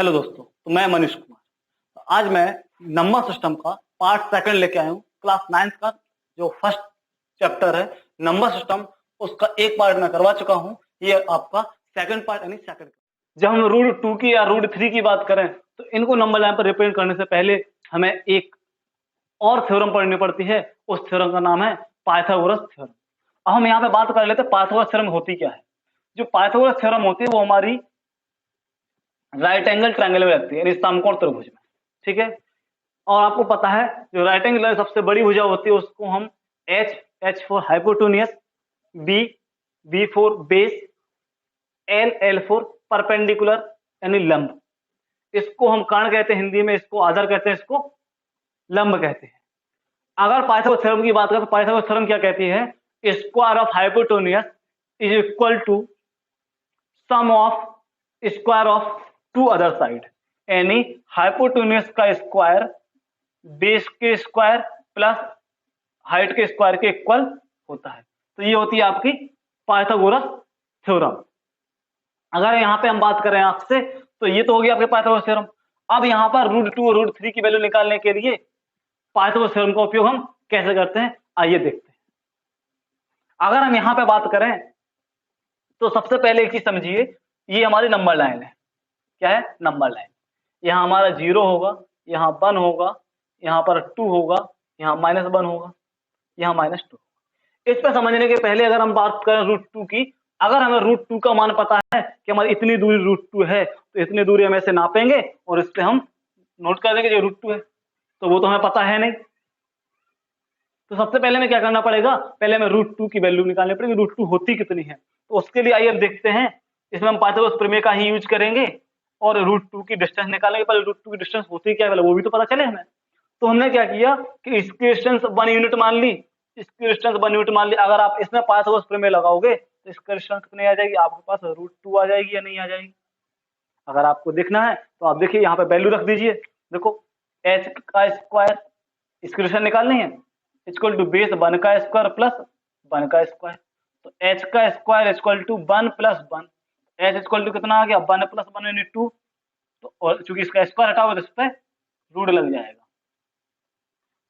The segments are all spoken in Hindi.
हेलो दोस्तों, तो मैं मनीष कुमार। तो आज मैं नंबर सिस्टम का पार्ट सेकंड लेके आया हूँ। क्लास 9th का जो फर्स्ट चैप्टर है नंबर सिस्टम, उसका एक पार्ट मैं करवा चुका हूँ। ये आपका सेकंड पार्ट यानी सेकंड। जब हम रूट 2 की या रूट 3 की बात करें तो इनको नंबर लाइन पर रिप्रेजेंट करने से पहले हमें एक और थ्योरम पढ़नी पड़ती है। उस थ्योरम का नाम है पाइथागोरस थ्योरम। अब हम यहाँ पे बात कर लेते हैं पाइथागोरस थ्योरम होती क्या है। जो पाइथागोरस थ्योरम होती है वो हमारी राइट एंगल ट्रायंगल में लगती है, यानी समकोण त्रिभुज में। ठीक है, और आपको पता है जो राइट एंगल सबसे बड़ी भुजा होती है उसको हम H for hypotenuse, B for base, L for perpendicular यानी लंब। इसको हम कर्ण कहते हैं हिंदी में, इसको आधार कहते हैं, इसको लंब कहते हैं। अगर पाइथागोरस थ्योरम की बात करें तो पाइथागोरस थ्योरम क्या कहती है, square of hypotenuse is equal to sum of square of two other side, यानी हाइपोटेन्यूस का स्क्वायर बेस के स्क्वायर प्लस हाइट के स्क्वायर के इक्वल होता है। तो ये होती है आपकी पाइथागोरस थ्योरम। अगर यहाँ पे हम बात करें आपसे तो ये तो हो गया आपके पाइथागोरस थ्योरम। अब यहाँ पर रूट 2 और रूट 3 की वैल्यू निकालने के लिए पाइथागोरस थ्योरम का उपयोग हम कैसे करते हैं, आइए देखते हैं। अगर हम यहाँ पे बात करें तो सबसे पहले एक चीज समझिए, ये हमारी नंबर लाइन है। क्या है? Number line. यहाँ हमारा 0 होगा, यहाँ 1 होगा, यहाँ पर 2 होगा, यहाँ -1 होगा, यहाँ -2। इस पे समझने के पहले अगर हम बात करें रूट 2 की, अगर हमें रूट 2 का मान पता है कि हमारी इतनी दूरी रूट 2 है तो इतनी दूरी हम ऐसे नापेंगे और इस पे हम नोट कर देंगे जो रूट 2 है। तो वो तो हमें पता है नहीं, तो सबसे पहले हमें क्या करना पड़ेगा, पहले हमें रूट 2 की वैल्यू निकालनी पड़ेगी, रूट 2 होती कितनी है। तो उसके लिए आइए हम देखते हैं, इसमें हम पाइथागोरस प्रमेय का ही यूज करेंगे और रूट 2 की डिस्टेंस निकालेंगे। पहले रूट 2 की डिस्टेंस होती क्या है पहले वो भी तो पता चले हमें। तो हमने क्या किया कि इसकी डिस्टेंस 1 यूनिट मान ली, इसकी डिस्टेंस 1 यूनिट मान ली। अगर आप इसमें पाइथागोरस प्रमेय लगाओगे तो इसकी डिस्टेंस कितनी आ जाएगी, आपके पास रूट 2 आ जाएगी या नहीं आ जाएगी। अगर आपको देखना है तो आप देखिए यहाँ पे वैल्यू रख दीजिए। देखो h का स्क्वायर, इसकी डिस्टेंस निकालनी है, इक्वल टू बेस 1 का स्क्वायर प्लस 1 का स्क्वायर। तो h का square equal to 1 plus 1, h equal to कितना आ गया 1 प्लस 1 यानी 2। तो और चूंकि इसका स्क्वायर हटाओगे तो इस पे रूट लग जाएगा।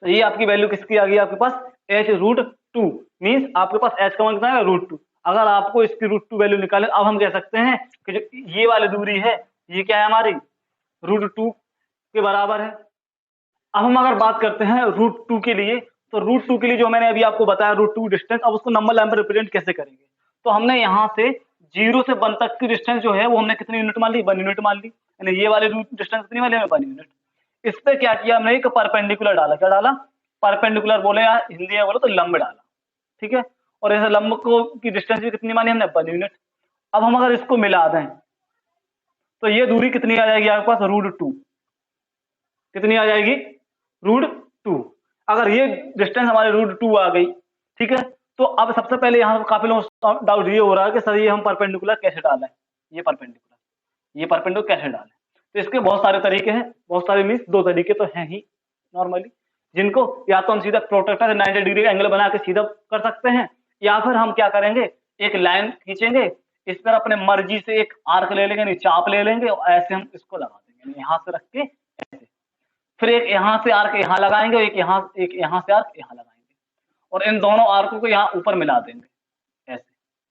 तो ये आपकी वैल्यू किसकी आ गई आपके पास, h रूट 2 मींस आपके पास h का मान कितना है रूट 2। अगर आपको इसकी रूट 2 वैल्यू निकाले, अब हम कह सकते हैं कि जो ये वाली दूरी है ये क्या है हमारी रूट 2 के बराबर है। अब हम अगर बात करते हैं रूट 2 के लिए, तो रूट 2 के लिए जो मैंने अभी आपको बताया रूट 2 डिस्टेंस, अब उसको नंबर लाइन पर रिप्रेजेंट कैसे करेंगे। तो हमने यहाँ से 0 से 1 तक की डिस्टेंस जो है वो हमने कितनी यूनिट मान ली, 1 यूनिट मान ली, यानी ये वाली डिस्टेंस कितनी वाली है 1 यूनिट। इस पे क्या किया हमने, एक परपेंडिकुलर डाला। क्या डाला, परपेंडिकुलर बोले या हिंदी में बोलो तो लंब डाला। ठीक है, और ऐसे लंब को की डिस्टेंस भी कितनी मानी हमने 1 यूनिट। अब हम अगर इसको मिला दें तो ये दूरी कितनी आ जाएगी आपके पास रूट 2, कितनी आ जाएगी रूट 2। अगर ये डिस्टेंस हमारे रूट 2 आ गई, ठीक है, तो अब सबसे पहले यहाँ काफी लोगों को डाउट ये हो रहा है कि सर ये हम परपेंडिकुलर कैसे डालें, ये परपेंडिकुलर कैसे डालें। तो इसके बहुत सारे तरीके हैं, बहुत सारे मीन्स 2 तरीके तो हैं ही नॉर्मली, जिनको या तो हम सीधा प्रोट्रैक्टर से 90 डिग्री का एंगल बना के सीधा कर सकते हैं, या फिर हम क्या करेंगे एक लाइन खींचेंगे, इस पर अपने मर्जी से एक आर्क ले लेंगे, चाप ले लेंगे और ऐसे हम इसको लगा देंगे, यहाँ से रख के ऐसे, फिर एक यहाँ से आर्क यहाँ लगाएंगे, एक यहाँ से आर्क यहाँ लगाएंगे, और इन दोनों आर्कों को यहाँ ऊपर मिला देंगे ऐसे,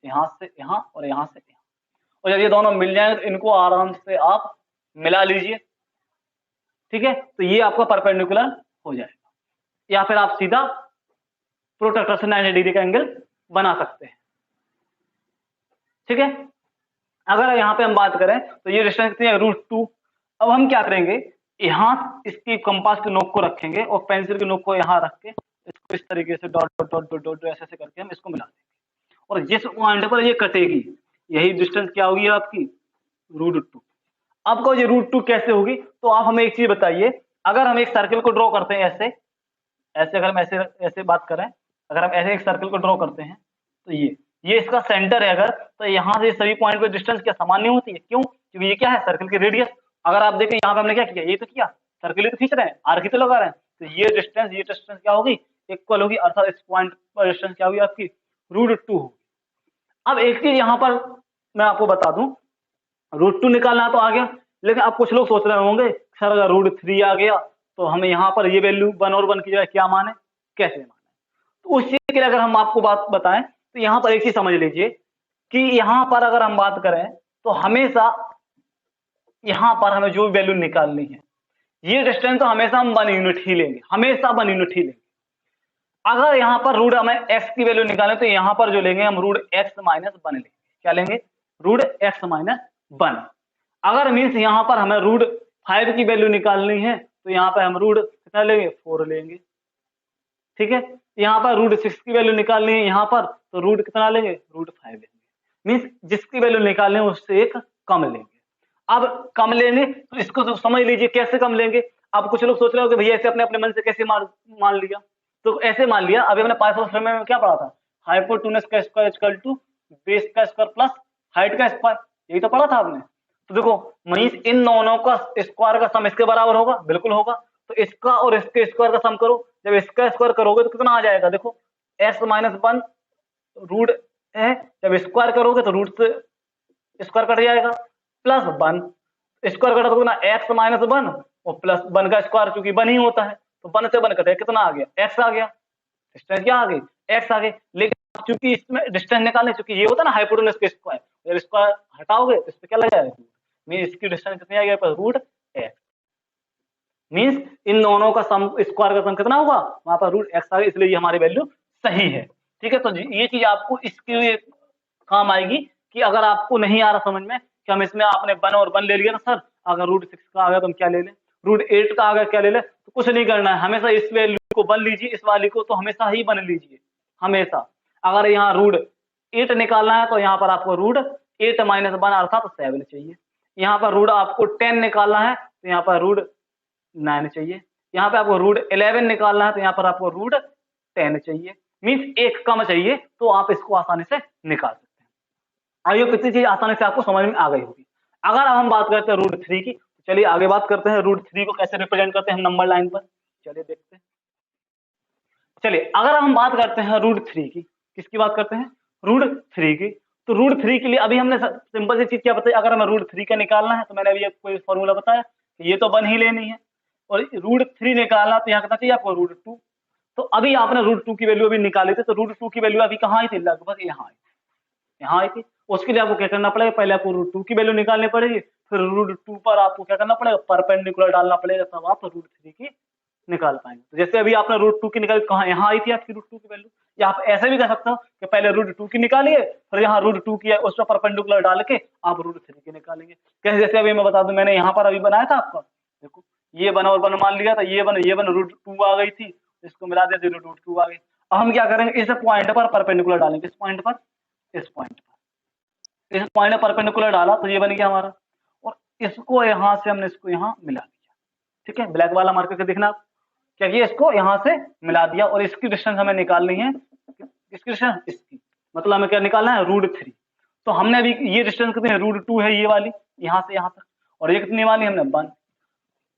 यहाँ से यहाँ और यहाँ से यहाँ। और जब ये दोनों मिल जाए तो इनको आराम से आप मिला लीजिए। ठीक है, तो ये आपका परपेंडिकुलर हो जाएगा, या फिर आप सीधा प्रोट्रैक्टर से 90 डिग्री का एंगल बना सकते हैं। ठीक है, अगर यहाँ पे हम बात करें तो ये डिस्टेंस कितनी है रूट 2। अब हम क्या करेंगे, यहाँ इसकी कंपास के नोक को रखेंगे और पेंसिल के नोक को यहाँ रख के इसको इस तरीके से dot dot dot dot dot ऐसे करके हम इसको मिला देंगे, और जिस पॉइंट पर ये कटेगी यही डिस्टेंस क्या होगी आपकी रूट 2। आपको ये रूट 2 कैसे होगी, तो आप हमें एक चीज बताइए, अगर हम एक सर्किल को ड्रॉ करते हैं ऐसे ऐसे, अगर हम ऐसे बात करें, अगर हम ऐसे एक सर्किल को ड्रॉ करते हैं तो ये इसका सेंटर है, अगर तो यहाँ से सभी पॉइंट पे डिस्टेंस क्या समान नहीं होती है, क्यों, क्योंकि ये क्या है सर्किल की रेडियस। अगर आप देखें यहाँ पे हमने क्या किया, ये तो किया सर्किल ही तो खींच रहे हैं, आर्क ही तो लगा रहे हैं, तो ये डिस्टेंस क्या होगी इक्वल होगी, अर्थात इस पॉइंट पर डिस्टेंस क्या होगी आपकी रूट 2 होगी। अब एक चीज यहाँ पर मैं आपको बता दूं, रूट 2 निकालना तो आ गया, लेकिन अब कुछ लोग सोच रहे होंगे सर अगर √3 आ गया तो हमें यहाँ पर ये वैल्यू 1 और 1 की जगह क्या माने, कैसे माने। तो उस चीज के लिए अगर हम आपको बात बताएं तो यहाँ पर एक चीज समझ लीजिए कि यहाँ पर अगर हम बात करें तो हमेशा यहाँ पर हमें जो वैल्यू निकालनी है, ये डिस्टेंस तो हमेशा हम 1 यूनिट ही लेंगे, हमेशा 1 यूनिट ही लेंगे। अगर यहाँ पर रूट हमें x की वैल्यू निकालें तो यहाँ पर जो लेंगे हम √x - 1 लेंगे। क्या लेंगे? √x - 1। अगर मीन्स यहाँ पर हमें √5 की वैल्यू निकालनी है तो यहाँ पर हम कितना लेंगे, 4 लेंगे। ठीक है, यहाँ पर √6 की वैल्यू निकालनी है यहाँ पर तो रूट कितना लेंगे, √5 लेंगे। मीन्स जिसकी वैल्यू निकालनी है उससे एक कम लेंगे। अब कम लेंगे तो इसको तो समझ लीजिए कैसे कम लेंगे। अब कुछ लोग सोच रहे हो कि भैया ऐसे अपने अपने मन से कैसे मान लिया, तो ऐसे मान लिया। अभी हमने पाइथागोरस प्रमेय में क्या पढ़ा था, हाइपोटेन्यूज का स्क्वायर इक्वल टू बेस का स्क्वायर प्लस हाइट का स्क्वायर, यही तो पढ़ा था आपने। तो देखो मीन्स इन दोनों का स्क्वायर का सम इसके बराबर होगा, बिल्कुल होगा। तो इसका और इसके स्क्वायर का सम करो, जब इसका स्क्वायर करोगे तो कितना आ जाएगा, देखो x - 1 रूट है, जब स्क्वायर करोगे तो रूट से स्क्वायर कट जाएगा प्लस 1, स्क्वायर कटा तो ना x - 1 और प्लस 1 का स्क्वायर चूंकि 1 ही होता है तो 1 से 1 कटे कितना आ गया, x आ गया। डिस्टेंस क्या आ गई, x आ गई। लेकिन चूंकि इसमें डिस्टेंस निकालने, चूंकि ये होता है ना हाइपोटेन्यूज का स्क्वायर, जब स्क्वायर हटाओगे तो इस पे क्या लग जाएगा, मीन इसकी डिस्टेंस कितनी आ गया, √x। मीन्स इन दोनों का सम स्क्वायर का सम कितना होगा, वहां पर √x आ गया, इसलिए ये हमारी वैल्यू सही है। ठीक है, तो ये चीज आपको इसके लिए काम आएगी कि अगर आपको नहीं आ रहा समझ में कि हम इसमें आपने 1 और 1 ले लिया ना सर, अगर √6 का आ गया तो हम क्या ले लें, √8 का आ गया क्या ले लें, तो कुछ नहीं करना है, हमेशा इस वैल्यू को 1 लीजिए, इस वाली को तो हमेशा ही 1 लीजिए हमेशा। अगर यहाँ √8 निकालना है तो यहाँ पर आपको √8 - 1 अर्थात 7 चाहिए। यहाँ पर रूट आपको 10 निकालना है तो यहाँ पर √9 चाहिए। यहाँ पे आपको √11 निकालना है तो यहाँ पर आपको √10 चाहिए। मीन्स एक कम चाहिए, तो आप इसको आसानी से निकाल सकते हैं। आइए कितनी चीज आसानी से आपको समझ में आ गई होगी। अगर हम बात करते हैं √3 की, तो चलिए आगे बात करते हैं √3 को कैसे रिप्रेजेंट करते हैं हम नंबर लाइन पर, चलिए देखते हैं। चलिए अगर हम बात करते हैं √3 की, किसकी बात करते हैं, √3 की, तो √3 के लिए अभी हमने सिंपल सी चीज क्या बताई, अगर हमें √3 का निकालना है तो मैंने अभी कोई फॉर्मूला बताया, ये तो 1 ही लेनी है, और √3 निकालना तो यहाँ कितना चाहिए आपको, √2। तो अभी आपने √2 की वैल्यू अभी निकाली थी, तो √2 की वैल्यू अभी कहाँ आई थी, लगभग यहाँ आई थी, यहाँ आई थी। उसके लिए आपको क्या करना पड़ेगा, पहले आपको √2 की वैल्यू निकालनी पड़ेगी, फिर √2 पर आपको क्या करना पड़ेगा, परपेंडिकुलर डालना पड़ेगा, तब आप √3 की निकाल पाएंगे। तो जैसे अभी आपने √2 की निकाली, कहाँ, यहाँ आई थी आपकी √2 की वैल्यू। या आप ऐसे भी कर सकते हो कि पहले √2 की निकालिए, फिर यहाँ √2 की है उस पर परपेंडिकुलर डाल के आप √3 की निकालेंगे। कैसे, जैसे अभी मैं बता दूं, मैंने यहाँ पर अभी बनाया था आपका, देखो ये 1 और 1 मान लिया था, ये 1 √2 आ गई थी, इसको मिला दिया तो √2 आ गई। अब हम क्या करेंगे, इस पॉइंट पर परपेंडिकुलर डालेंगे, इस पॉइंट पर, इस पॉइंट पर, इस पॉइंट पर परपेंडिकुलर डाला तो ये बन गया हमारा, और इसको यहाँ से हमने इसको यहाँ मिला दिया। ठीक है, ब्लैक वाला मार्कर के देखना आप, क्या किया, इसको यहाँ से मिला दिया, और इसकी डिस्टेंस हमें निकालनी है, इसकी डिस्टेंस, इसकी मतलब हमें क्या निकालना है, √3। तो हमने अभी ये डिस्टेंस कितनी है, √2 है ये वाली, यहाँ से यहाँ तक, और ये कितनी वाली हमने 1,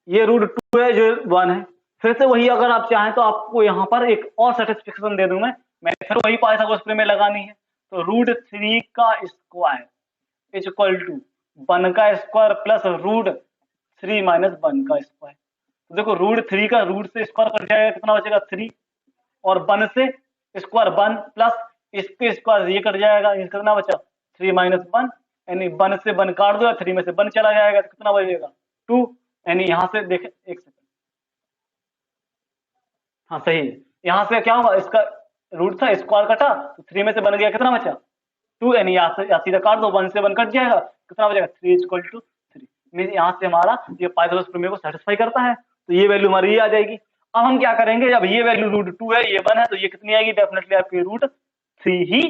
ये √2 है जो 1 है। फिर से वही, अगर आप चाहें तो आपको यहाँ पर एक और सेटिस्फिकेशन दे दूं मैंने फिर वही पाइथागोरस प्रमेय लगानी है, तो √3 का स्क्वायर इक्वल टू 1 का स्क्वायर प्लस √3 - 1 का स्क्वायर। तो देखो √3 का रूट से स्क्वायर कट जाएगा, कितना बचेगा 3, और 1 से स्क्वायर 1 प्लस इसके स्क्वायर ये कट जाएगा, ये कितना बचा 3 - 1, यानी 1 से 1 काट दो, 3 में से 1 चला जाएगा तो कितना बचेगा 2, यानी यहाँ से देखें एक सेकंड, हाँ सही है, यहाँ से क्या होगा, इसका रूट था, स्क्वायर कटा तो 3 में से 1 गया, कितना बचा 2, यानी यहाँ से सीधा काट दो, 1 से 1 कट जाएगा, कितना बचेगा 3 = 3। मीन यहाँ से हमारा ये पाइथागोरस प्रमेय को सेटिस्फाई करता है, तो ये वैल्यू हमारी ये आ जाएगी। अब हम क्या करेंगे, जब ये वैल्यू √2 है, ये 1 है, तो ये कितनी आएगी, डेफिनेटली आपकी √3 ही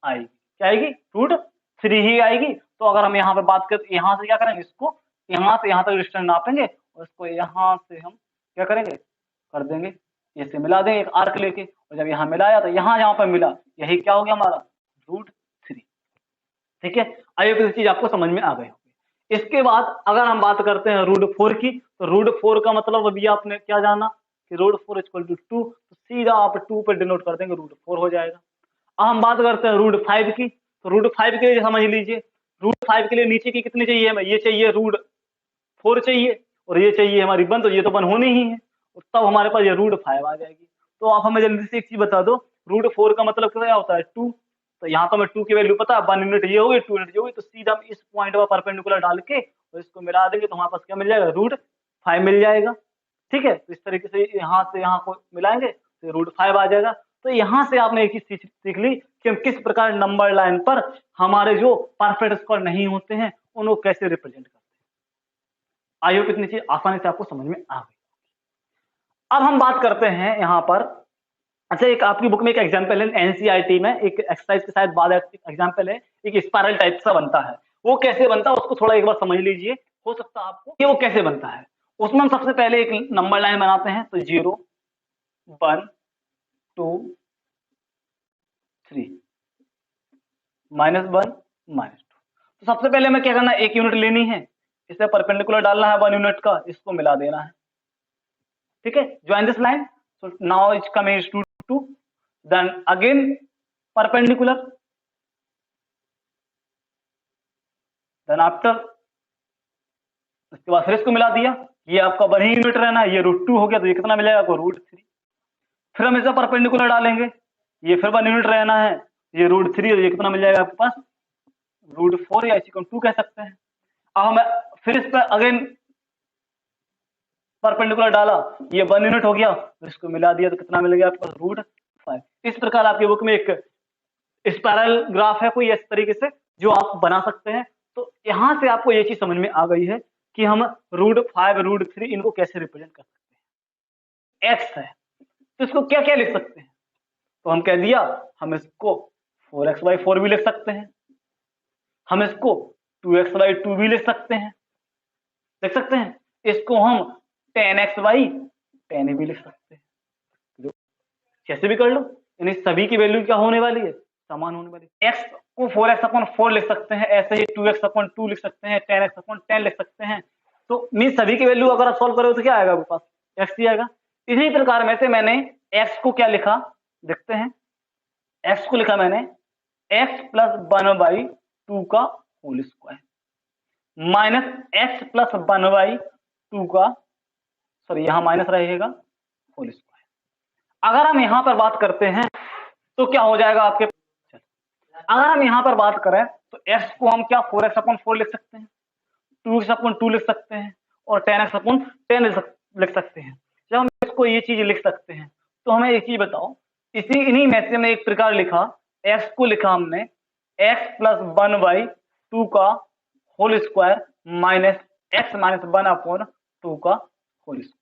आएगी। क्या आएगी, √3 ही आएगी। तो अगर हम यहाँ पे बात करें, यहाँ से क्या करेंगे, इसको यहाँ से यहाँ तक डिस्टेंस नापेंगे, और इसको यहाँ से हम क्या करेंगे, कर देंगे, ऐसे मिला देंगे एक आर्क लेके, और जब यहाँ मिलाया तो यहाँ जहाँ पर मिला, यही क्या हो गया हमारा √3। ठीक है, आइए किसी चीज आपको समझ में आ गई होगी। इसके बाद अगर हम बात करते हैं √4 की, तो √4 का मतलब अभी आपने क्या जाना कि √4 = 2, तो सीधा आप 2 पर डिनोट कर देंगे, √4 हो जाएगा। अब हम बात करते हैं √5 की, तो √5 के लिए समझ लीजिए, √5 के लिए नीचे की कितनी चाहिए हमें, ये चाहिए 4 चाहिए और ये चाहिए हमारी 1, तो ये तो 1 होनी ही है, और तब हमारे पास ये √5 आ जाएगी। तो आप हमें जल्दी से एक चीज बता दो, √4 का मतलब क्या होता है? 2। तो यहाँ तो हमें 2 की वैल्यू पता है, 1 यूनिट ये होगी, 2 यूनिट ये होगी, तो सीधा हम इस पॉइंट पर परपेंडिकुलर डाल के और इसको मिला देंगे तो हमारे पास क्या मिल जाएगा? √5 मिल जाएगा। ठीक है, तो इस तरीके से यहाँ से यहाँ को मिलाएंगे तो √5 आ जाएगा। तो यहाँ से आपने एक चीज सीख ली कि हम किस प्रकार नंबर लाइन पर हमारे जो परफेक्ट स्क्वायर नहीं होते हैं उनको कैसे रिप्रेजेंट करते हैं। आई होप इतनी चीज आसानी से आपको समझ में आ गई। अब हम बात करते हैं यहाँ पर, अच्छा एक आपकी बुक में एक एग्जाम्पल है, एनसीईआरटी में एक एक्सरसाइज के साथ बाद एग्जाम्पल है, एक स्पाइरल टाइप सा बनता है। वो कैसे बनता है उसको थोड़ा एक बार समझ लीजिए, हो सकता है आपको कि वो कैसे बनता है। उसमें हम सबसे पहले एक नंबर लाइन बनाते हैं, तो 0 1 2 3 -1 -2। तो सबसे पहले हमें क्या करना है? 1 यूनिट लेनी है, इसे परपेंडिकुलर डालना है 1 यूनिट का, इसको मिला देना है। ठीक है, join this line, so now it's coming is 2 2, then again perpendicular, then after उसके बाद फिर इसको मिला दिया, ये आपका 1 ही यूनिट रहना है, ये √2 हो गया, तो ये कितना मिलेगा आपको? √3। फिर हम इसे परपेंडिकुलर डालेंगे, ये फिर 1 यूनिट रहना है, ये √3, और ये कितना मिल जाएगा आपके पास? √4 या इसी को 2 कह सकते हैं। अब हम फिर इस पर अगेन परपेंडिकुलर डाला, ये 1 यूनिट हो गया, इसको मिला दिया तो कितना मिल गया आपको? √5। इस प्रकार आपकी बुक में एक स्पाइरल ग्राफ है कोई इस तरीके से जो आप बना सकते हैं। तो यहां से आपको ये चीज समझ में आ गई है कि हम √5 √3 इनको कैसे रिप्रेजेंट कर सकते हैं। एक्स है तो इसको क्या क्या लिख सकते हैं? तो हम कह दिया, हम इसको 4x/4 भी लिख सकते हैं, हम इसको 2x/2 भी लिख सकते हैं, इसको हम 10x/10 भी लिख सकते हैं, कैसे भी कर लो, यानी सभी की वैल्यू क्या होने वाली है? समान होने वाली है। x को 4x/4 लिख सकते हैं, ऐसे ही 2x/2 लिख सकते हैं, 10x/10 लिख सकते हैं। तो मीन सभी की वैल्यू अगर आप सॉल्व करोगे तो क्या आएगा आपके पास? x ही आएगा। इसी प्रकार में से मैंने x को क्या लिखा देखते हैं, x को लिखा मैंने x + 1/2 का होल स्क्वायर माइनस x + 1/2 का, सॉरी यहां माइनस रहेगा, होल स्क्वायर। अगर हम यहां पर बात करते हैं तो क्या हो जाएगा आपके, अगर हम यहां पर बात करें तो x को हम क्या 4x/4 लिख सकते हैं, 2x/2 लिख सकते हैं और 10x/10 लिख सकते हैं। जब हम इसको ये चीज लिख सकते हैं तो हमें एक चीज बताओ, इन्हीं में से हमने एक प्रकार लिखा, x को लिखा हमने x + 1/2 का होल स्क्वायर माइनस x - 1/2 का होल स्क्वायर।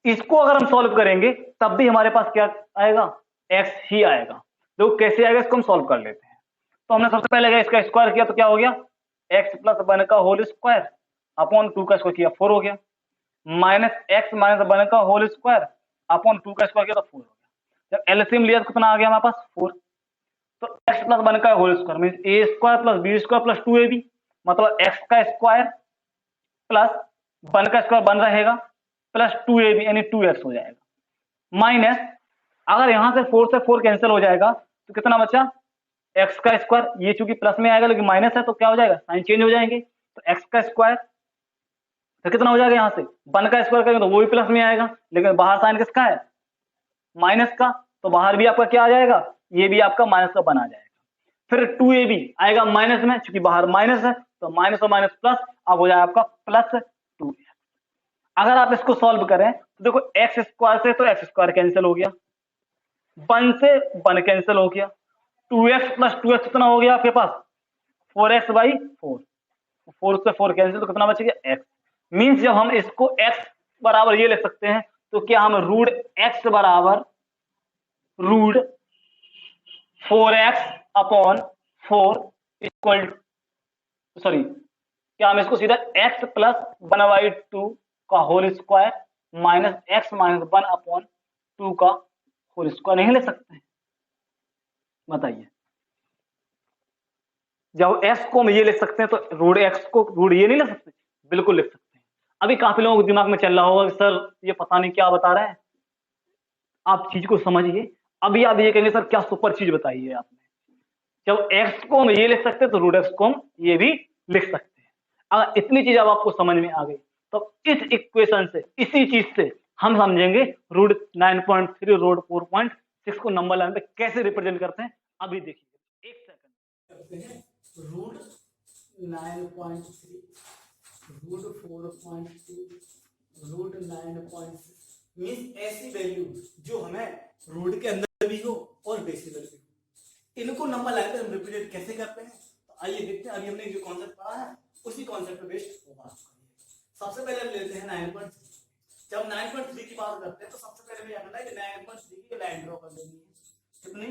इसको अगर हम सॉल्व करेंगे तब भी हमारे पास क्या आएगा? x ही आएगा। तो कैसे आएगा इसको हम सॉल्व कर लेते हैं। तो हमने सबसे पहले इसका स्क्वायर किया तो क्या हो गया? x + 1 का होल स्क्वायर अपॉन 2 का स्क्वायर किया 4 हो गया, माइनस x - 1 का होल स्क्वायर अपॉन 2 का स्क्वायर किया तो 4 हो गया। जब एलसीएम लिया तो कितना आ गया हमारे पास? 4। तो x + 1 का whole square means a² + b² + 2ab, मतलब x का स्क्वायर प्लस 1 का स्क्वायर 1 रहेगा प्लस 2ab यानी 2x हो जाएगा, माइनस अगर यहां से 4 से 4 कैंसिल हो जाएगा तो कितना बचा? x का स्क्वायर, ये चूंकि प्लस में आएगा लेकिन माइनस है तो क्या हो जाएगा? साइन चेंज हो जाएंगे। तो x का स्क्वायर तो कितना हो जाएगा? यहां से 1 का स्क्वायर करेंगे तो वो भी प्लस में आएगा, लेकिन बाहर साइन किसका है? माइनस का, तो बाहर भी आपका क्या आ जाएगा? ये भी आपका माइनस का 1 आ जाएगा। फिर 2ab आएगा माइनस में, चूंकि बाहर माइनस है तो माइनस और माइनस प्लस, अब हो जाएगा आपका +2x। अगर आप इसको सॉल्व करें तो देखो x² से तो x² कैंसिल हो गया, 1 से 1 कैंसिल हो गया, 2x + 2x कितना हो गया आपके पास? 4x/4, 4 से 4 कैंसिल तो कितना बच गया? x। मींस जब हम इसको x बराबर ये लिख सकते हैं तो क्या हम √x बराबर √4x/4 इक्वल, सॉरी क्या हम इसको सीधा x + 1/2 का होल स्क्वायर माइनस x - 1/2 का होल स्क्वायर नहीं ले सकते हैं? बताइए। जब x को हम ये लिख सकते हैं तो √x को √ ये नहीं लिख सकते? बिल्कुल लिख सकते हैं। अभी काफी लोगों के दिमाग में चल रहा होगा कि सर ये पता नहीं क्या बता रहे हैं। आप चीज को समझिए, अभी आप ये कहेंगे सर क्या सुपर चीज बताई है आपने। जब x को हम ये लिख सकते हैं तो √x को हम ये भी लिख सकते हैं। अगर इतनी चीज अब आपको समझ में आ गई तो इस इक्वेशन से, इसी चीज से हम समझेंगे रूट 9.3 रूट 4.6 को नंबर लाइन पे कैसे रिप्रेजेंट करते हैं। अभी देखिए, एक सेकंड करते हैं। रूट 9.3 रूट 4.2 रूट 9.6 मीन्स ऐसी वैल्यू जो हमें रूट के अंदर भी हो और डेसिमल भी हो, इनको नंबर लाइन पे हम रिप्रेजेंट कैसे करते हैं। तो आइए देखते हैं। अभी हमने जो कॉन्सेप्ट पढ़ा है उसी कॉन्सेप्ट पे बेस्ड वो बात करेंगे। सबसे पहले हम लेते हैं 9.3। जब 9.3 की बात करते हैं तो सबसे पहले हमें करना है कि 9.3 की लाइन ड्रॉ कर लेनी है। कितनी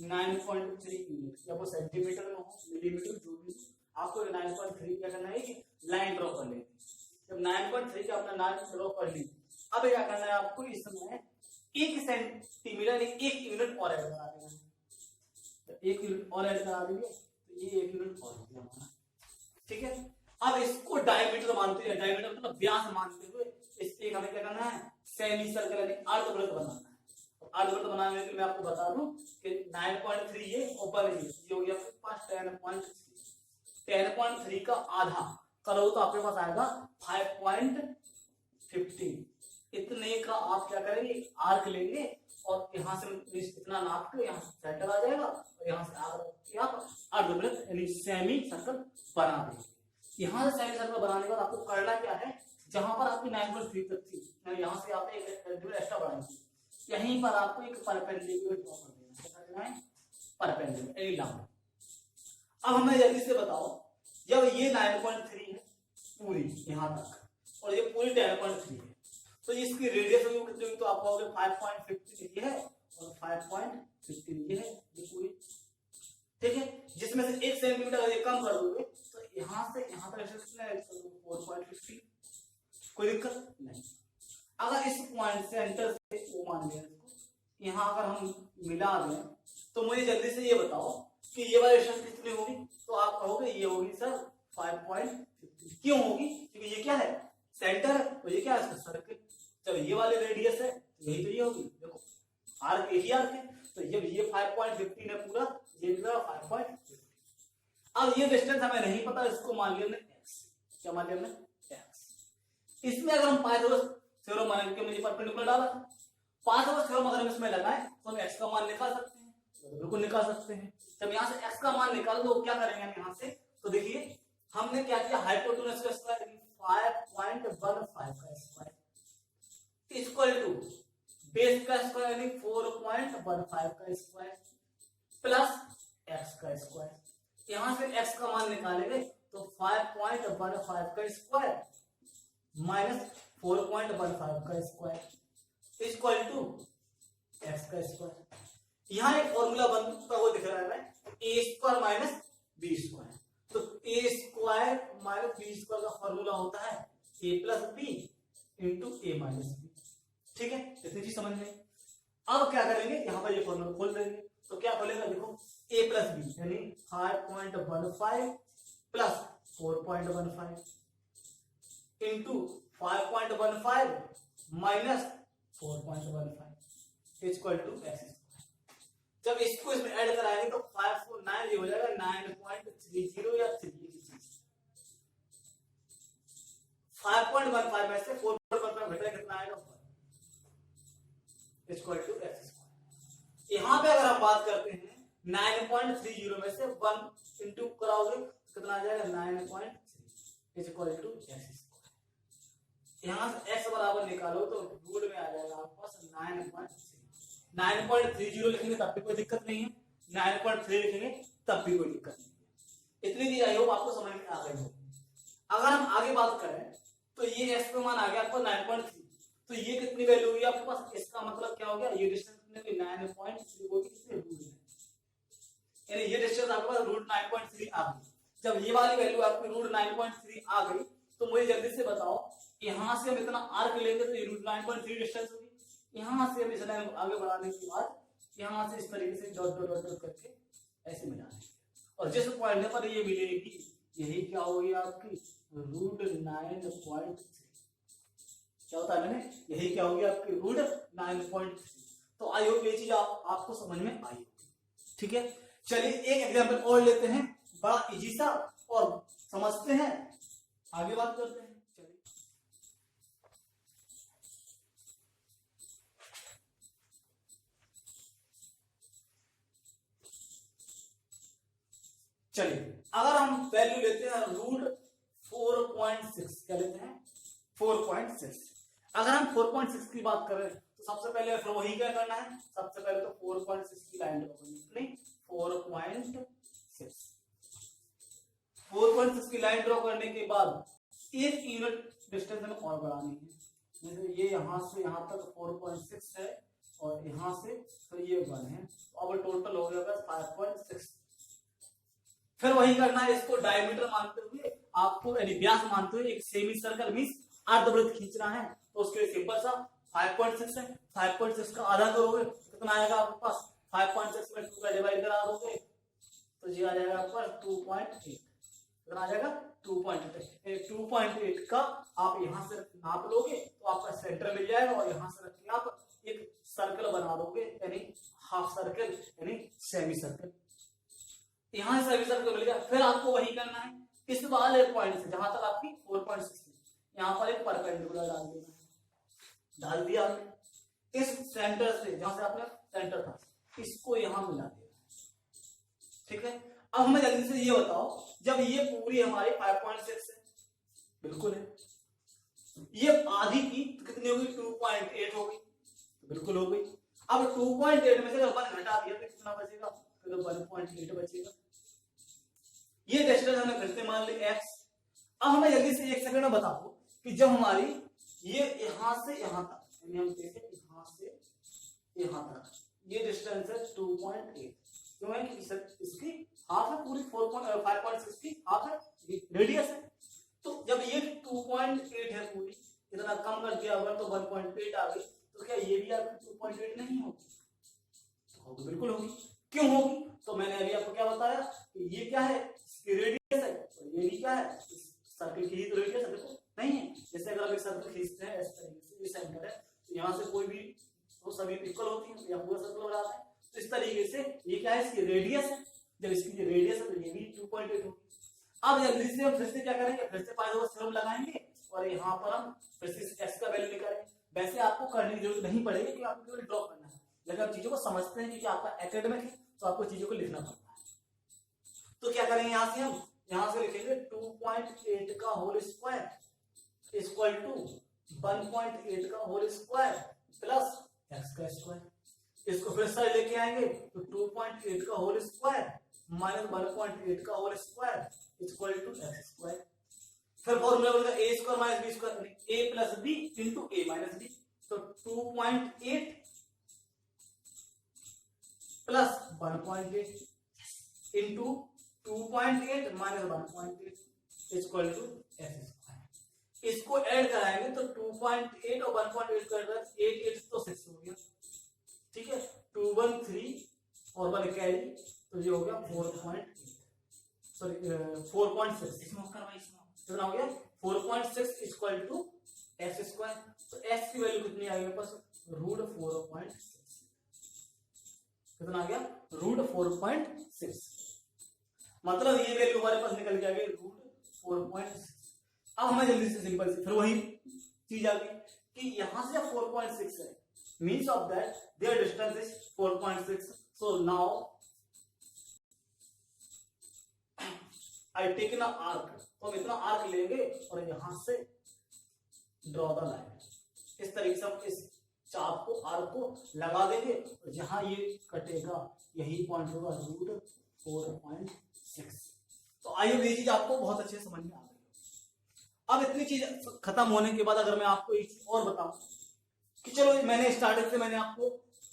9.3 यूनिट, या वो सेंटीमीटर में हो मिलीमीटर जो भी, आपको 9.3 क्या करना है कि लाइन ड्रॉ कर लेनी है। जब 9.3 का अपना लाइन ड्रॉ कर ली, अब क्या करना है आपको, इस समय 1 सेंटीमीटर 1 यूनिट और ऐड करा देना है। तो 1 यूनिट और ऐड करा देंगे तो ये 1 यूनिट और हो गया हमारा, ठीक है। अब इसको डायमीटर मानते हैं, डायमीटर मतलब व्यास मानते हुए इसके हमें क्या करना है, सेमी सर्कल यानी अर्धवृत्त बनाना है। तो अर्धवृत्त बनाने के लिए मैं आपको बता दूं कि 9.3 ये ऊपर ये हो गया आपके पास 10.3 का आधा करो तो आपके पास आएगा 5.15। इतने का आप क्या करेंगे, आर्क लेंगे और यहाँ से इतना नाप के यहाँ से सेंटर आ जाएगा और यहाँ से आगे आप अर्धवृत्त यानी सेमी सर्कल बना देंगे। यहाँ से सेमी सर्कल बनाने के बाद आपको करना क्या है, जहां पर आपकी 9.3 तक थी यहाँ से आप एक एक्स्ट्रा बढ़ाएंगे, यहीं पर आपको एक परपेंडिकुलर ड्रॉ कर देना है। क्या करना है, परपेंडिकुलर यानी लंब। अब हमें जल्दी से बताओ, जब ये 9.3 है पूरी यहाँ तक और ये पूरी 10.3 है तो इसकी रेडियस होगी कितनी होगी, तो आप कहोगे 5.15 ये है और 5.15 ये है, ये पूरी, ठीक है। जिसमें से 1 सेंटीमीटर अगर ये कम कर दोगे तो यहाँ से यहाँ तक कितना है 4.15, कोई दिक्कत नहीं। अगर इस पॉइंट सेंटर से वो मान लिया इसको, यहाँ अगर हम मिला दें तो मुझे जल्दी से ये बताओ कि ये वाली डिस्टेंस कितनी होगी, तो आप कहोगे ये होगी सर 5.15। क्यों होगी, क्योंकि ये क्या है, सेंटर है, तो ये क्या है सर्कल। चलो ये वाली रेडियस है यही तो ये होगी, देखो आर्क एक ही आर्क है, तो ये 5.15 है पूरा, ये भी 5.15। अब ये डिस्टेंस हमें नहीं पता, इसको मान लिया हमने x। क्या मान लिया हमने, x। इसमें अगर हम पाइथागोरस थ्योरम मान के मुझे परपेंडिकुलर डाला, पाइथागोरस थ्योरम अगर हम इसमें लगाएं तो हम x का मान निकाल सकते हैं, तो बिल्कुल निकाल सकते हैं। जब यहाँ से x का मान निकालो तो क्या करेंगे हम यहाँ से, तो देखिए हमने क्या किया, हाइपोटेनस का स्क्वायर 5.15 का स्क्वायर इक्वल टू बेस का स्क्वायर यानी 4.15 का स्क्वायर प्लस x का स्क्वायर। यहां से x का मान निकालेंगे तो 5.15 का स्क्वायर माइनस 4.15 का स्क्वायर इक्वल टू x का स्क्वायर। यहाँ एक फॉर्मूला बनता हुआ दिख रहा है a square minus B square. तो a square minus B square का फॉर्मूला होता है a plus B into A minus B, ठीक है। इतनी चीज समझ में। अब क्या करेंगे, यहाँ पर ये फॉर्मूला खोल देंगे तो क्या खोलेगा, देखो a प्लस बी यानी 5.15 plus 4.15 into 5.15 minus 4.15 equal to x। जब इसको इसमें ऐड कराएंगे तो 5 को 9 हो जाएगा 9.30 या 3 की चीज। 5.15 में से 4.15 घटा कितना आएगा, इक्वल टू x स्क्वायर। यहाँ पे अगर हम बात करते हैं 9.30 में से 1 इंटू कराओगे कितना आ जाएगा 9.3 इक्वल टू x स्क्वायर। यहाँ से x बराबर निकालो तो रूट में आ जाएगा आपके पास 9.30 लिखेंगे तब भी कोई दिक्कत नहीं है, 9.3 लिखेंगे तब भी कोई दिक्कत नहीं है। इतनी चीज आई होप आपको समझ में आ गई हो। अगर हम आगे बात करें तो ये x का मान आ गया आपको 9.3, तो ये कितनी वैल्यू हुई आपके पास, इसका मतलब क्या हो गया, ये डिस्टेंस कितनी 9.3 होगी किससे रूट में, यानी ये डिस्टेंस आपके पास रूट 9.3 आ गई। जब ये वाली वैल्यू आपकी रूट 9.3 आ गई तो मुझे जल्दी से बताओ यहां से हम इतना आर्क लेंगे तो ये रूट 9.3 डिस्टेंस होगी। यहां से हम इस लाइन को आगे बढ़ाने के बाद यहां से इस तरीके से डॉट डॉट डॉट डॉट करके ऐसे मिला देंगे और जिस पॉइंट पर ये मिलेगी यही क्या होगी आपकी रूट 9.3। क्या होता है मैंने, यही क्या होगी आपकी रूट 9.3। तो आई होप ये चीज आपको समझ में आई होगी, ठीक है। चलिए एक एग्जांपल और लेते हैं, बड़ा इजी सा और समझते हैं आगे बात करते हैं। चलिए अगर हम वैल्यू लेते हैं रूट 4.6, क्या लेते हैं 4.6। अगर हम 4.6 की बात करें तो सबसे पहले फिर वही क्या करना है, सबसे पहले तो 4.6 की लाइन ड्रॉ करनी है। 4.6 की लाइन ड्रॉ करने के बाद एक यूनिट डिस्टेंस हमें और बढ़ानी है। जैसे ये यहां से यहां तक 4.6 है और यहां से फिर ये 1 है, तो अब टोटल हो गया 5.6। फिर वही करना है, इसको डायमीटर मानते हुए आपको यानी व्यास मानते हुए एक सेमी सर्कल मींस अर्धवृत्त खींचना है। तो उसके लिए सिंपल सा 5.6 है, 5.6 का आधा करोगे कितना आएगा आपके पास, 5.6 में 2 का डिवाइड करा दोगे तो ये आ जाएगा आपका 2.8। कितना आ जाएगा 2.8। 2.8 का आप यहां से नाप लोगे तो आपका सेंटर मिल जाएगा और यहां से रख के आप एक सर्कल बना दोगे यानी हाफ सर्कल यानी सेमी सर्कल। यहां से सर्कल मिल गया। फिर आपको वही करना है, इस वाले पॉइंट से जहां तक आपकी 4.6 यहां पर एक परपेंडिकुलर डाल देना है। डाल दिया आपने, इस सेंटर से जहां से आपने सेंटर था इसको यहां मिला देना है। ठीक है, अब हमें जल्दी से ये बताओ, जब ये पूरी हमारी 5.6 है, बिल्कुल है, ये आधी की तो कितनी होगी 2.8 होगी, बिल्कुल हो गई। अब 2.8 में से अगर 1 घटा दिया तो कितना बचेगा, तो 1.8 बचेगा। ये डिस्टेंस हमने फिर से मान ली x। अब हमें जल्दी से 1 सेकंड में बता दो कि जब हमारी ये यहां से यहां तक यानी हम देखें यहां से यहां तक ये डिस्टेंस है 2.8, क्यों है कि इसकी हाफ है, पूरी 5.6 की हाफ है, रेडियस है। तो जब ये 2.8 है पूरी, इतना कम कर दिया होगा तो 1.8 आ गई, तो क्या ये भी आपकी 2.8 नहीं होगी? होगी, बिल्कुल होगी। क्यों होगी? तो मैंने अभी आपको क्या बताया कि ये क्या है, इसकी रेडियस है, और ये भी क्या है, सर्कल की ही तो रेडियस है, देखो नहीं है। जैसे अगर आप एक सर्कल खींचते हैं इस तरीके से, ये सेंटर है तो यहाँ से कोई भी तो सभी इक्वल होती है, या पूरा सर्कल बनाते हैं, तो इस तरीके से ये क्या है, इसकी रेडियस है। जब इसकी ये रेडियस है तो ये भी 2.8 होगी। अब जल्दी से हम फिर से क्या करेंगे, फिर से पाइथागोरस थ्योरम लगाएंगे और यहाँ पर हम फिर से x का वैल्यू निकालेंगे। वैसे आपको करने की जरूरत नहीं पड़ेगी क्योंकि आपको केवल ड्रॉ करना है, लेकिन आप चीजों को समझते हैं क्योंकि आपका एकेडमिक है तो आपको चीजों को लिखना पड़ता है। तो क्या करेंगे, यहाँ से लिखेंगे 2.8 का होल स्क्वायर इक्वल टू 1.8 का होल स्क्वायर प्लस x का स्क्वायर। इसको फिर से लेके आएंगे तो 2.8 का होल स्क्वायर माइनस 1.8 का whole square equal to x square. फिर फॉर्मूला बनेगा a square minus b square, a plus b into a minus b। तो 2.8 plus 1.8 into 2.8 minus 1.8 equal to x square. इसको ऐड कराएंगे तो 2.8 और 1.8 को ऐड करें 8 8 तो 6 हो गया। ठीक है, 2 1 3 और 1 कैरी तो ये हो गया 4.8 सॉरी 4.6। इसमें कितना हो गया 4.6 इक्वल टू x स्क्वायर। तो x की वैल्यू कितनी आ गई मेरे पास, रूट 4.6। कितना आ गया, रूट 4.6। मतलब ये वैल्यू हमारे पास निकल के आ गई रूट 4.6। अब हमें जल्दी से सिंपल से फिर वही चीज आ गई कि यहां से 4.6 है, means of that there distance is 4.6। So now I take an arc. तो हम इतना आर्क लेंगे और यहां से ड्रॉ द लाइन। इस तरीके से हम इस चाप को आर्क को लगा देंगे और जहां ये कटेगा यही पॉइंट होगा रूट 4.6। तो आई होप ये चीज आपको बहुत अच्छे समझ में आ गई। अब इतनी चीज खत्म होने के बाद अगर मैं आपको एक चीज और बताऊं कि चलो मैंने स्टार्टिंग से मैंने आपको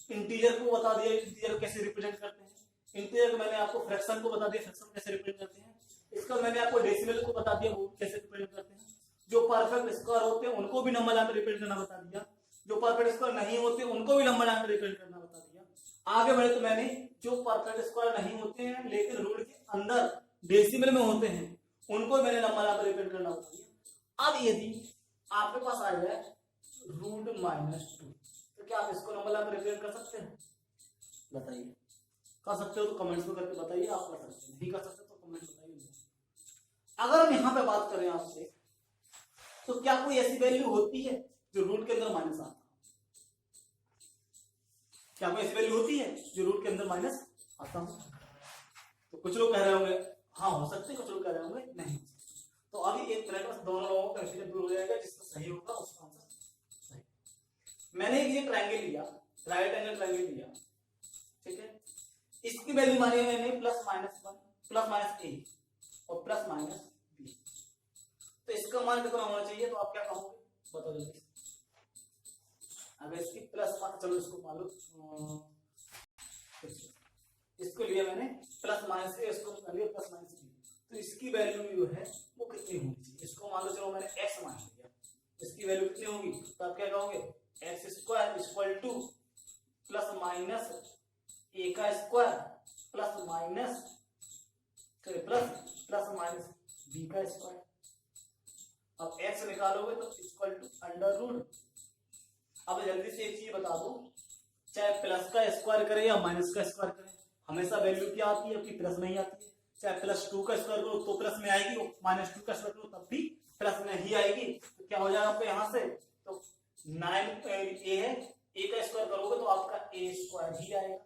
इंटीजर को बता दिया, इंटीजर कैसे रिप्रेजेंट करते हैं, इंटीजर को मैंने आपको फ्रैक्शन को बता दिया, फ्रैक्शन कैसे रिप्रेजेंट करते हैं, इसका मैंने आपको डेसिमल को बता दिया वो कैसे रिप्रेजेंट करते हैं, जो परफेक्ट स्क्वायर होते हैं उनको भी नंबर लाइन में रिप्रेजेंट करना बता दिया, जो परफेक्ट स्क्वायर नहीं होते उनको भी नंबर लाइन में रिप्रेजेंट करना बता दिया। आगे बढ़े तो मैंने जो परफेक्ट स्क्वायर नहीं होते हैं लेकिन रूट के अंदर डेसिमल में होते हैं उनको मैंने नंबर लाइन में रिप्रेजेंट करना बता दिया। अब यदि आपके पास आ जाए रूट -2 तो क्या आप इसको नंबर लाइन में रिप्रेजेंट कर सकते हैं? बताइए, कर सकते हो तो कमेंट्स में करके बताइए, आप कर सकते हैं, नहीं कर सकते तो कमेंट बताइए। अगर हम यहाँ पे बात करें आपसे तो क्या कोई ऐसी वैल्यू होती है जो रूट के अंदर माइनस आता? क्या कोई ऐसी वैल्यू होती है जो रूट के अंदर माइनस आता हो? तो कुछ लोग कह रहे होंगे हाँ हो सकते हैं, कुछ लोग कह रहे होंगे नहीं। तो अभी एक मिनट में दोनों लोगों का कंफ्यूजन दूर हो जाएगा, जिसका सही होगा उसका आंसर सही। मैंने ये ट्रायंगल लिया, राइट एंगल ट्रायंगल लिया, ठीक है, इसकी वैल्यू मानी मैंने प्लस माइनस 1 प्लस माइनस ए और प्लस माइनस बी। तो इसका मान कितना होना चाहिए? तो आप क्या कहोगे बताओ जल्दी। अगर इसकी प्लस मान, चलो इसको मान लो, इसको लिया मैंने प्लस माइनस ए, इसको लिया प्लस माइनस बी, तो इसकी वैल्यू जो है वो कितनी होनी चाहिए? इसको मान लो, चलो मैंने एक्स मान लिया, इसकी वैल्यू कितनी होगी? तो आप क्या कहोगे? X square equal to plus minus a का square plus minus plus minus b का स्क्वायर। अब एक्स निकालोगे तो इक्वल टू अंडर रूट। अब जल्दी से एक चीज बता दो, चाहे प्लस का स्क्वायर करे या माइनस का स्क्वायर करे, हमेशा वैल्यू क्या आती है? कि प्लस में ही आती है। चाहे प्लस 2 का स्क्वायर करो तो प्लस में आएगी, माइनस 2 का स्क्वायर करो तब भी प्लस में ही आएगी। तो क्या हो जाएगा आपको यहाँ से? तो 9 ए है, ए का स्क्वायर करोगे तो आपका ए स्क्वायर ही आएगा,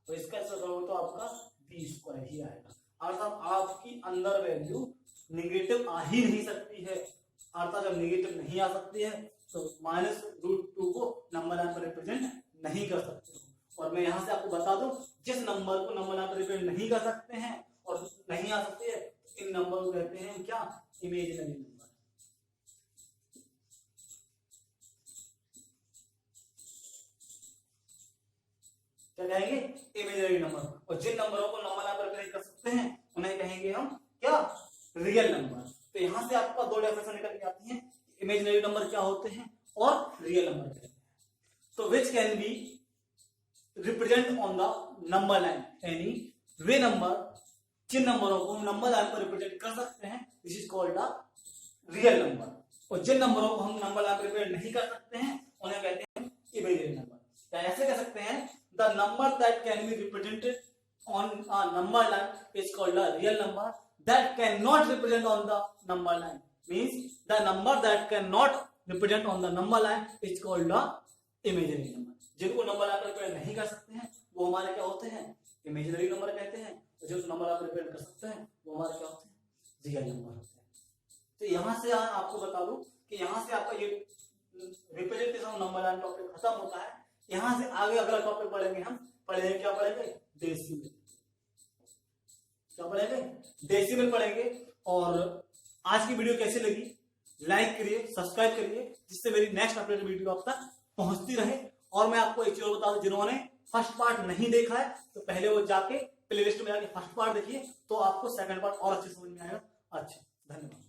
तो इसका स्क्वायर करोगे तो आपका बी स्क्वायर ही आएगा। अर्थात आपकी अंदर वैल्यू निगेटिव आ ही नहीं सकती है। अर्थात जब निगेटिव नहीं आ सकती है तो माइनस रूट 2 को नंबर लाइन पर रिप्रेजेंट नहीं कर सकते हो। और मैं यहां से आपको बता दूं, जिस नंबर को नंबर लाइन पर रिप्रेजेंट नहीं कर सकते हैं और नहीं आ सकते हैं, इन नंबर को कहते हैं क्या? Imaginary number. क्या कहेंगे? Imaginary number. और जिन नंबरों को नंबर लाइन पर रिप्रेजेंट कर सकते हैं उन्हें कहेंगे हम क्या? Real number. तो यहां से आपका दो डेफिनेशन निकल के आती है, इमेजिनरी नंबर क्या होते हैं और रियल नंबर क्या होते हैं। तो which can be represent on the number line, यानी वे नंबर जिन नंबरों को हम नंबर लाइन पर रिप्रेजेंट कर सकते हैं, this is called the real number. और जिन नंबरों को हम नंबर लाइन पर रिप्रेजेंट नहीं कर सकते हैं उन्हें कहते हैं इमेजिनरी नंबर। या ऐसे कह सकते हैं, the number that can be represented on a number line is called the real number, that cannot represent on the number line means the number that cannot represent on the number line is called the imaginary number। जिनको नंबर लाइन पर रिप्रेजेंट नहीं कर सकते हैं वो हमारे क्या होते हैं? इमेजिनरी नंबर कहते हैं। तो जो नंबर लाइन पर रिप्रेजेंट कर सकते हैं वो हमारे क्या होते हैं? रियल नंबर होते हैं। तो यहां से आपको बता दूं कि यहां से आपका ये representation of number line topic खत्म होता है। यहां से आगे अगला टॉपिक पढ़ेंगे, हम पढ़ेंगे क्या पढ़ेंगे? डेसिमल। क्या पढ़ेंगे? डेसिमल पढ़ेंगे। और आज की वीडियो कैसी लगी लाइक करिए, सब्सक्राइब करिए, जिससे मेरी नेक्स्ट अपडेट वीडियो आप तक पहुंचती रहे। और मैं आपको एक चीज बता दूं, जिन्होंने फर्स्ट पार्ट नहीं देखा है तो पहले वो जाके प्लेलिस्ट में जाके फर्स्ट पार्ट देखिए, तो आपको सेकंड पार्ट और अच्छे समझ में आएगा। अच्छा, धन्यवाद।